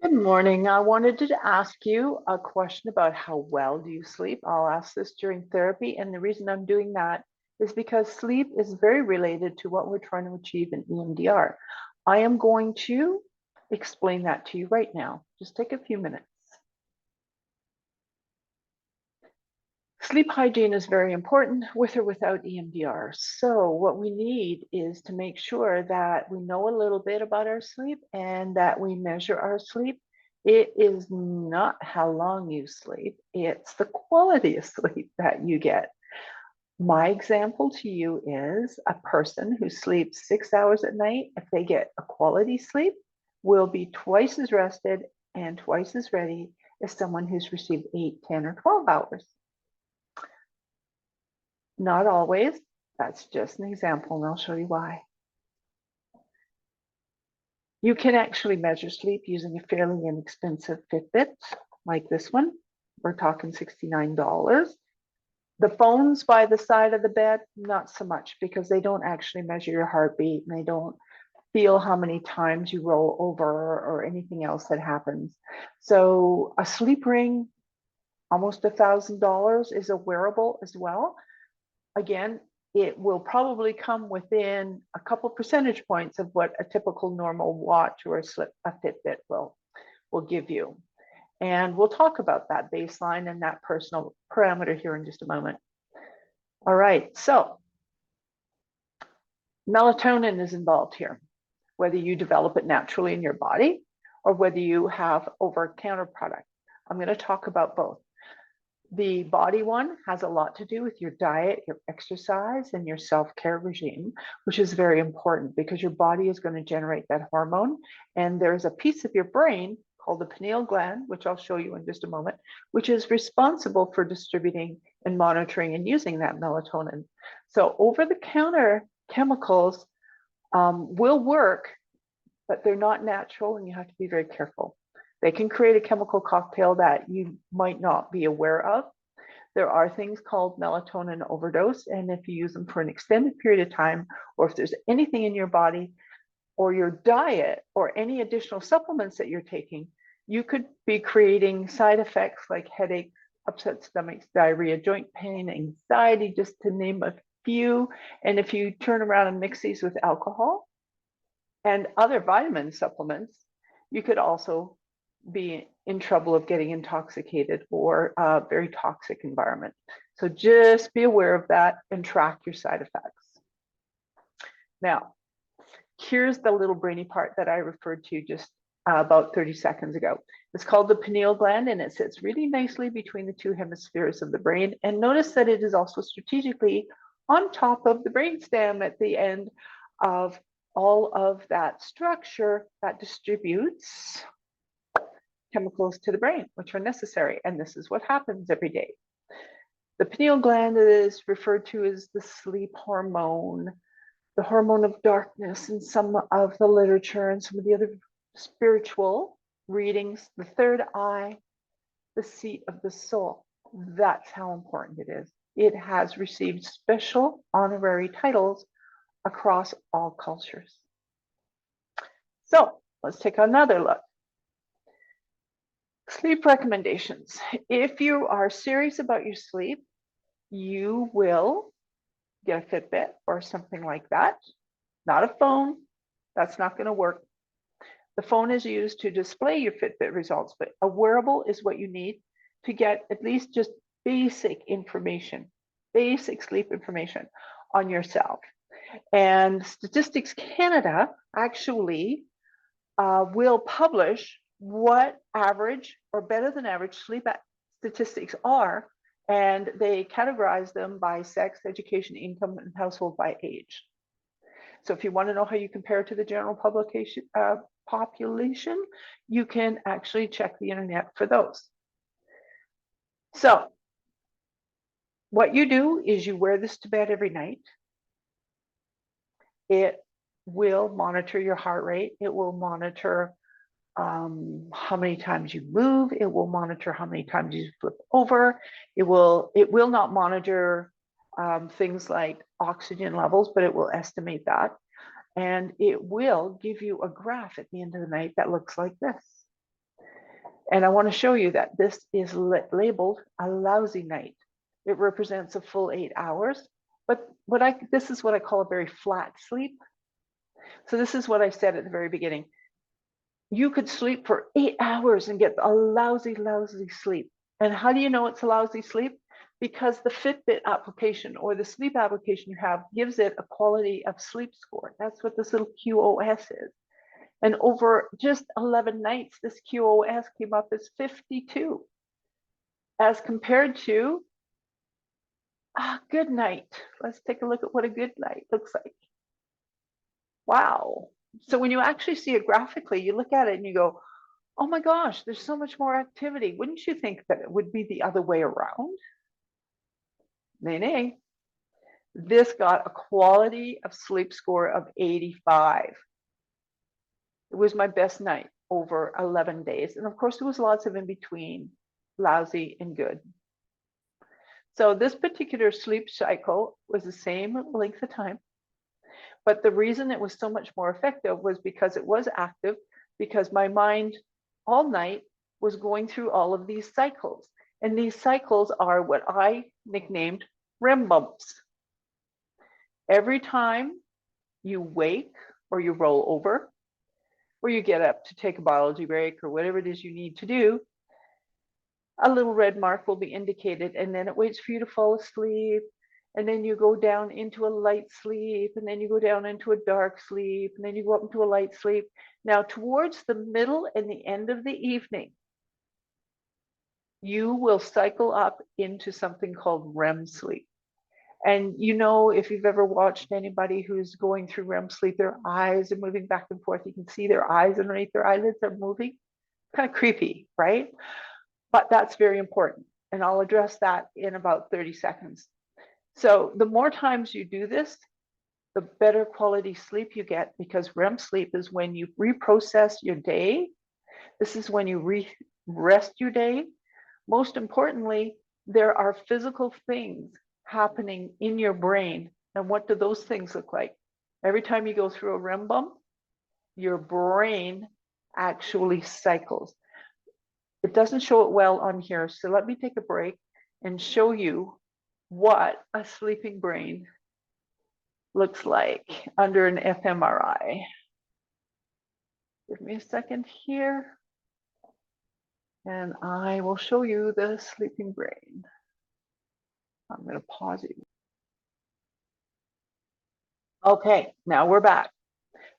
Good morning. I wanted to ask you a question about how well do you sleep? I'll ask this during therapy, and the reason I'm doing that is because sleep is very related to what we're trying to achieve in EMDR. I am going to explain that to you right now. Just take a few minutes. Sleep hygiene is very important with or without EMDR. So what we need is to make sure that we know a little bit about our sleep and that we measure our sleep. It is not how long you sleep, it's the quality of sleep that you get. My example to you is a person who sleeps 6 hours at night, if they get a quality sleep, will be twice as rested and twice as ready as someone who's received 8, 10, or 12 hours. Not always. That's just an example, and I'll show you why. You can actually measure sleep using a fairly inexpensive Fitbit, like this one. We're talking $69. The phones by the side of the bed, not so much, because they don't actually measure your heartbeat and they don't feel how many times you roll over or anything else that happens. So a sleep ring, almost $1,000, is a wearable as well. Again, it will probably come within a couple percentage points of what a typical normal watch or a Fitbit will give you. And we'll talk about that baseline and that personal parameter here in just a moment. All right, so melatonin is involved here, whether you develop it naturally in your body or whether you have over-the-counter product. I'm going to talk about both. The body one has a lot to do with your diet, your exercise, and your self-care regime, which is very important because your body is going to generate that hormone. And there's a piece of your brain called the pineal gland, which I'll show you in just a moment, which is responsible for distributing and monitoring and using that melatonin. So over-the-counter chemicals will work, but they're not natural, and you have to be very careful. They can create a chemical cocktail that you might not be aware of. There are things called melatonin overdose, and if you use them for an extended period of time, or if there's anything in your body or your diet or any additional supplements that you're taking, you could be creating side effects like headaches, upset stomachs, diarrhea, joint pain, anxiety, just to name a few. And if you turn around and mix these with alcohol and other vitamin supplements, you could also be in trouble of getting intoxicated or a very toxic environment. So just be aware of that and track your side effects. Now, here's the little brainy part that I referred to just about 30 seconds ago. It's called the pineal gland, and it sits really nicely between the two hemispheres of the brain. And notice that it is also strategically on top of the brainstem at the end of all of that structure that distributes chemicals to the brain, which are necessary. And this is what happens every day. The pineal gland is referred to as the sleep hormone, the hormone of darkness in some of the literature and some of the other spiritual readings, the third eye, the seat of the soul. That's how important it is. It has received special honorary titles across all cultures. So let's take another look. Sleep recommendations. If you are serious about your sleep, you will get a Fitbit or something like that. Not a phone. That's not going to work. The phone is used to display your Fitbit results, but a wearable is what you need to get at least just basic information, basic sleep information on yourself. And Statistics Canada actually will publish what average or better than average sleep statistics are, and they categorize them by sex, education, income, and household by age. So if you want to know how you compare to the general population, you can actually check the internet for those. So what you do is you wear this to bed every night. It will monitor your heart rate. It will monitor how many times you move. It will monitor how many times you flip over. It will not monitor things like oxygen levels, but it will estimate that. And it will give you a graph at the end of the night that looks like this. And I want to show you that this is labeled a lousy night. It represents a full 8 hours, but this is what I call a very flat sleep. So this is what I said at the very beginning. You could sleep for 8 hours and get a lousy, lousy sleep. And how do you know it's a lousy sleep? Because the Fitbit application or the sleep application you have gives it a quality of sleep score. That's what this little QoS is. And over just 11 nights, this QoS came up as 52, as compared to a good night. Let's take a look at what a good night looks like. Wow. So when you actually see it graphically, you look at it and you go, oh my gosh, there's so much more activity. Wouldn't you think that it would be the other way around? Nay, nay. This got a quality of sleep score of 85. It was my best night over 11 days. And of course, there was lots of in between, lousy and good. So this particular sleep cycle was the same length of time. But the reason it was so much more effective was because it was active, because my mind all night was going through all of these cycles. And these cycles are what I nicknamed REM bumps. Every time you wake or you roll over, or you get up to take a biology break or whatever it is you need to do, a little red mark will be indicated, and then it waits for you to fall asleep. And then you go down into a light sleep, and then you go down into a dark sleep, and then you go up into a light sleep. Now, towards the middle and the end of the evening, you will cycle up into something called REM sleep. And you know, if you've ever watched anybody who's going through REM sleep, their eyes are moving back and forth. You can see their eyes underneath their eyelids are moving. Kind of creepy, right? But that's very important. And I'll address that in about 30 seconds. So the more times you do this, the better quality sleep you get, because REM sleep is when you reprocess your day. This is when you rest your day. Most importantly, there are physical things happening in your brain. And what do those things look like? Every time you go through a REM bump, your brain actually cycles. It doesn't show it well on here, so let me take a break and show you what a sleeping brain looks like under an fMRI. Give me a second here, and I will show you the sleeping brain. I'm going to pause it. Okay, now we're back.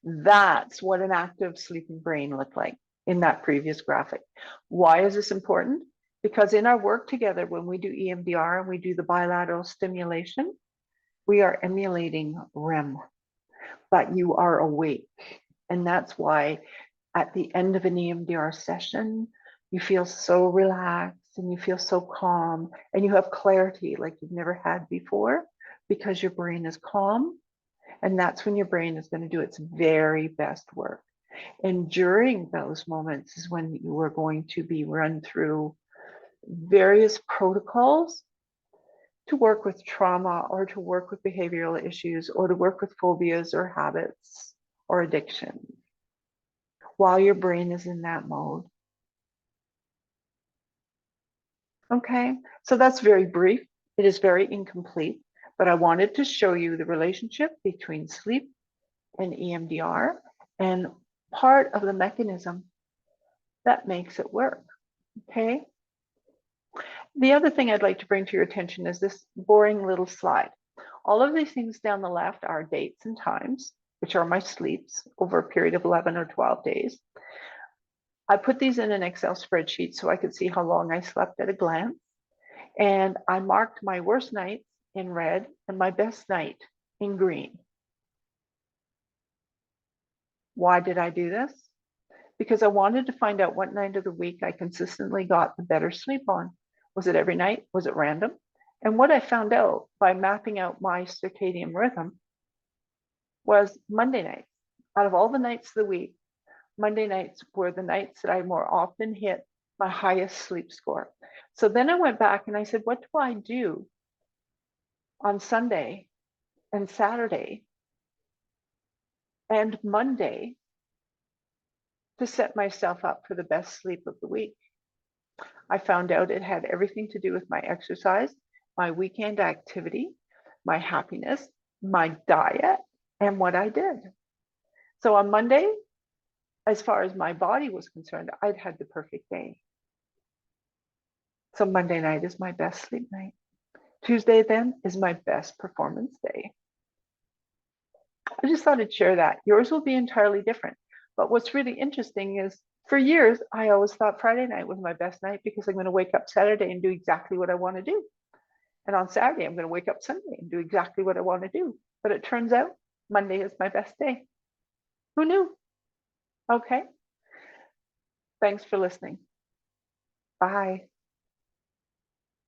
That's what an active sleeping brain looked like in that previous graphic. Why is this important? Because in our work together, when we do EMDR and we do the bilateral stimulation, we are emulating REM, but you are awake. And that's why at the end of an EMDR session, you feel so relaxed and you feel so calm and you have clarity like you've never had before, because your brain is calm. And that's when your brain is going to do its very best work. And during those moments is when you are going to be run through various protocols to work with trauma or to work with behavioral issues or to work with phobias or habits or addiction while your brain is in that mode. Okay, so that's very brief. It is very incomplete, but I wanted to show you the relationship between sleep and EMDR and part of the mechanism that makes it work. Okay. The other thing I'd like to bring to your attention is this boring little slide. All of these things down the left are dates and times, which are my sleeps over a period of 11 or 12 days. I put these in an Excel spreadsheet so I could see how long I slept at a glance. And I marked my worst nights in red and my best night in green. Why did I do this? Because I wanted to find out what night of the week I consistently got the better sleep on. Was it every night? Was it random? And what I found out by mapping out my circadian rhythm was Monday nights. Out of all the nights of the week, Monday nights were the nights that I more often hit my highest sleep score. So then I went back and I said, what do I do on Sunday and Saturday and Monday to set myself up for the best sleep of the week? I found out it had everything to do with my exercise, my weekend activity, my happiness, my diet, and what I did. So on Monday, as far as my body was concerned, I'd had the perfect day. So Monday night is my best sleep night. Tuesday then is my best performance day. I just thought I'd share that. Yours will be entirely different. But what's really interesting is for years, I always thought Friday night was my best night because I'm going to wake up Saturday and do exactly what I want to do. And on Saturday, I'm going to wake up Sunday and do exactly what I want to do. But it turns out Monday is my best day. Who knew? Okay. Thanks for listening. Bye.